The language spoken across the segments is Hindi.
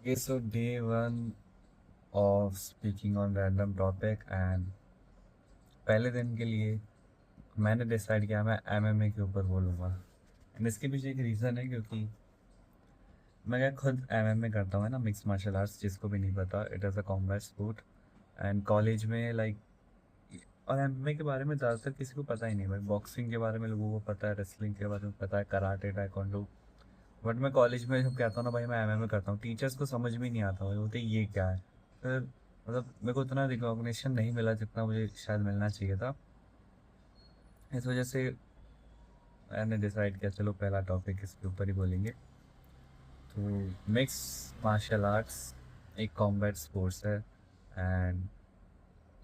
Okay, so day one of speaking on random topic and पहले दिन के लिए मैंने डिसाइड किया मैं एमएमए के ऊपर बोलूँगा। एंड इसके पीछे एक रीज़न है क्योंकि मैं क्या खुद एमएमए करता हूँ, है ना, मिक्स मार्शल आर्ट्स। जिसको भी नहीं पता, it is a combat sport. And college में लाइक, और एमएमए के बारे में ज़्यादातर किसी को पता ही नहीं भाई। बॉक्सिंग के बारे में लोगों को पता है, रेसलिंग के बारे में पता है, कराटे, टाइकोंडो। बट मैं कॉलेज में जब कहता हूँ ना भाई मैं एमएमए करता हूँ, टीचर्स को समझ में नहीं आता भाई, बोलते ये क्या है। फिर मतलब मेरे को इतना रिकॉग्निशन नहीं मिला जितना मुझे शायद मिलना चाहिए था। इस वजह से मैंने डिसाइड किया चलो पहला टॉपिक इसके ऊपर ही बोलेंगे। तो मिक्स मार्शल आर्ट्स एक कॉम्बैट स्पोर्ट्स है। एंड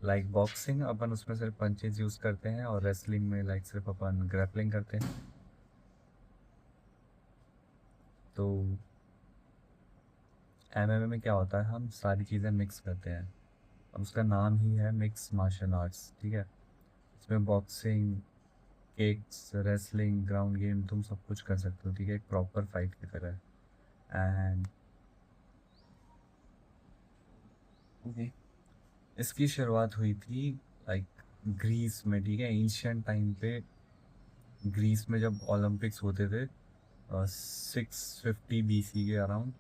लाइक बॉक्सिंग अपन उसमें सिर्फ पंचेज यूज़ करते हैं, और रेसलिंग में लाइक सिर्फ अपन ग्रैपलिंग करते हैं। तो एमएमए में क्या होता है, हम सारी चीज़ें मिक्स करते हैं। अब उसका नाम ही है मिक्स मार्शल आर्ट्स, ठीक है। इसमें boxing, kicks, wrestling, ground game तुम सब कुछ कर सकते हो, ठीक है, एक प्रॉपर फाइट की तरह। एंड इसकी शुरुआत हुई थी लाइक ग्रीस में, ठीक है, एंशियंट टाइम पे। ग्रीस में जब ओलंपिक्स होते थे 650 BC के अराउंड,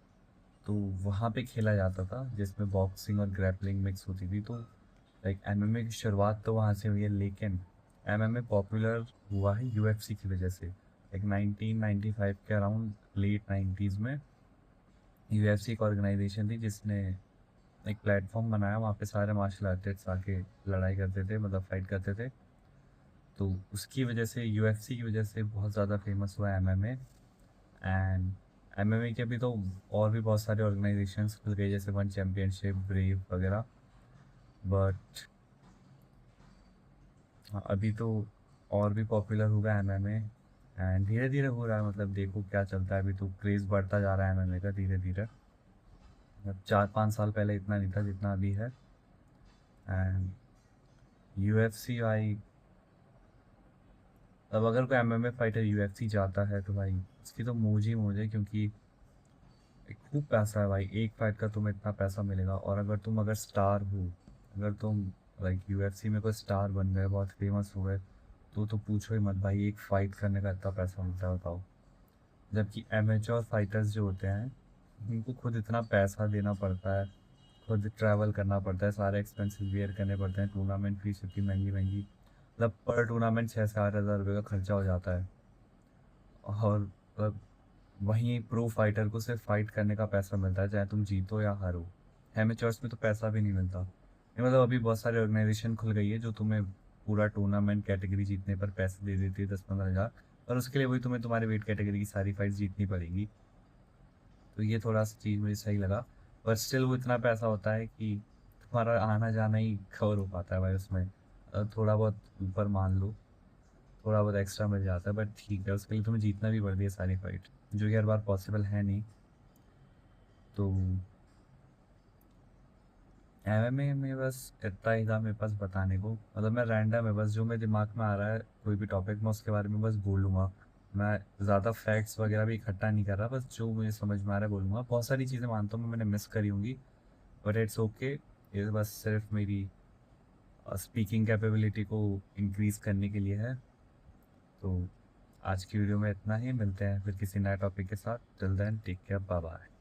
तो वहाँ पे खेला जाता था जिसमें बॉक्सिंग और ग्रैपलिंग मिक्स होती थी। तो लाइक एमएमए की शुरुआत तो वहाँ से हुई है, लेकिन एमएमए पॉपुलर हुआ है यूएफसी की वजह से। लाइक 1995 के अराउंड, लेट 90s में यूएफसी एक ऑर्गेनाइजेशन थी जिसने एक प्लेटफॉर्म बनाया। वहाँ पे सारे मार्शल आर्टिस्ट आके लड़ाई करते थे, मतलब फाइट करते थे। तो उसकी वजह से, यूएफसी की वजह से बहुत ज़्यादा फेमस हुआ एमएमए। एंड एमएमए के भी तो और भी बहुत सारे ऑर्गेनाइजेशंस खुल गए, जैसे वन चैम्पियनशिप, ब्रेव वगैरह। बट अभी तो और भी पॉपुलर हुआ है एमएमए। एंड धीरे धीरे हो रहा है, मतलब देखो क्या चलता है, अभी तो क्रेज़ बढ़ता जा रहा है एमएमए का धीरे धीरे। मतलब 4-5 साल पहले इतना नहीं था जितना अभी है। एंड यूएफसी भाई, अब अगर कोई एमएमए फाइटर यूएफसी जाता है तो भाई उसकी तो मौज ही मौज है, क्योंकि खूब पैसा है भाई। एक फाइट का तुम्हें इतना पैसा मिलेगा, और अगर तुम अगर स्टार हो, अगर तुम लाइक यूएफसी में कोई स्टार बन गए, बहुत फेमस हो गए, तो पूछो ही मत भाई, एक फाइट करने का इतना पैसा मिलता है, बताओ। जबकि एमेच्योर फाइटर्स जो होते हैं उनको खुद इतना पैसा देना पड़ता है, खुद ट्रैवल करना पड़ता है, सारे एक्सपेंसेस बियर करने पड़ते हैं, टूर्नामेंट फीस इतनी महंगी महंगी, मतलब पर टूर्नामेंट 6 से 8 हज़ार रुपये का खर्चा हो जाता है। और मतलब वहीं प्रो फाइटर को सिर्फ फाइट करने का पैसा मिलता है, चाहे तुम जीतो या हारो। एमेच्योर्स में तो पैसा भी नहीं मिलता। ये मतलब अभी बहुत सारी ऑर्गेनाइजेशन खुल गई है जो तुम्हें पूरा टूर्नामेंट कैटेगरी जीतने पर पैसे दे देती है, 10-15 हज़ार। और उसके लिए वही तुम्हें तुम्हारे वेट कैटेगरी की सारी फाइट्स जीतनी पड़ेगी। तो ये थोड़ा सा चीज़ मुझे सही लगा। पर स्टिल वो इतना पैसा होता है कि तुम्हारा आना जाना ही कवर हो पाता है भाई उसमें। थोड़ा बहुत ऊपर मान लो, थोड़ा बहुत एक्स्ट्रा मिल जाता है, बट ठीक है, उसके लिए तुम्हें जीतना भी पड़ती है सारी फाइट, जो कि हर बार पॉसिबल है नहीं। तो एमएमए में बस इतना ही था मेरे पास बताने को। मतलब मैं रैंडम है, बस जो मेरे दिमाग में आ रहा है कोई भी टॉपिक मैं उसके बारे में बस बोलूँगा। मैं ज़्यादा फैक्ट्स वगैरह भी इकट्ठा नहीं कर रहा, बस जो मुझे समझ में आ रहा है बोलूँगा। बहुत सारी चीज़ें मानता हूँ मैंने मिस करी होंगी, बट इट्स ओके। ये बस सिर्फ मेरी स्पीकिंग कैपेबिलिटी को इंक्रीज़ करने के लिए है। तो आज की वीडियो में इतना ही, मिलते हैं फिर किसी नए टॉपिक के साथ। Till then take care, bye bye.